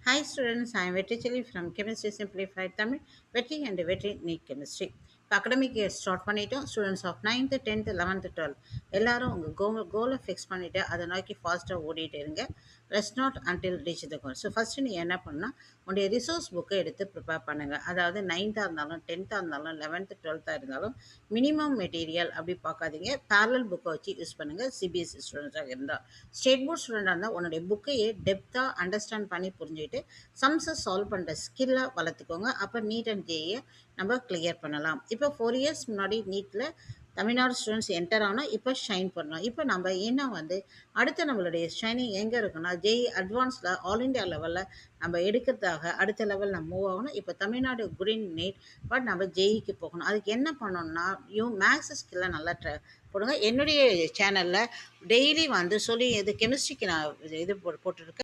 Hi students, I am Vetticheli from Chemistry Simplified Tamil, Vetti and Vetti Neat Chemistry. இப்போ academic year start பண்ணிட்டோம். Students of 9th 10th 11th 12 எல்லாரும் உங்கள் கோலை fix பண்ணிவிட்டு அதை நோக்கி ஃபாஸ்ட்டாக ஓடிட்டு இருங்க. Rest not until reach the goal. So first நீ என்ன பண்ணால் உன்னுடைய ரிசோர்ஸ் புக்கை எடுத்து ப்ரிப்பேர் பண்ணுங்கள். அதாவது 9th இருந்தாலும் 10th இருந்தாலும் 11th 12th இருந்தாலும் மினிமம் மெட்டீரியல் அப்படி பார்க்காதீங்க. பேரலல் புக்கை வச்சு யூஸ் பண்ணுங்கள். சிபிஎஸ்சி ஸ்டூடெண்ட்ஸாக இருந்தால், ஸ்டேட் போர்ட் ஸ்டூடெண்டாக இருந்தால் உன்னுடைய புக்கையே டெப்த்தாக அண்டர்ஸ்டாண்ட் பண்ணி புரிஞ்சுக்கிட்டு சம்ஸை சால்வ் பண்ணுற ஸ்கில்லை வளர்த்துக்கோங்க. அப்போ நீட் அண்ட் ஜேயை நம்ம கிளியர் பண்ணலாம். இப்போ 4 இயர்ஸ் முன்னாடி நீட்டில் தமிழ்நாடு ஸ்டூடெண்ட்ஸ் என்டர் ஆனால் இப்போ ஷைன் பண்ணலாம். இப்போ நம்ம இன்னும் அடுத்த நம்மளுடைய ஷைனிங் எங்கே இருக்குன்னா ஜேஇ அட்வான்ஸில் ஆல் இண்டியா லெவலில் நம்ம எடுக்கிறதாக அடுத்த லெவல் நம்ம மூவ் ஆகணும். இப்போ தமிழ்நாடு குரீன் நீட் பட் நம்ம ஜேஇக்கு போகணும். அதுக்கு என்ன பண்ணணும்னா மேக்ஸ் ஸ்கில்லை நல்லா போடுங்க. என்னுடைய சேனலில் டெய்லி சொல்லி இது கெமிஸ்ட்ரிக்கு நான் இது போட்டிருக்கேன்.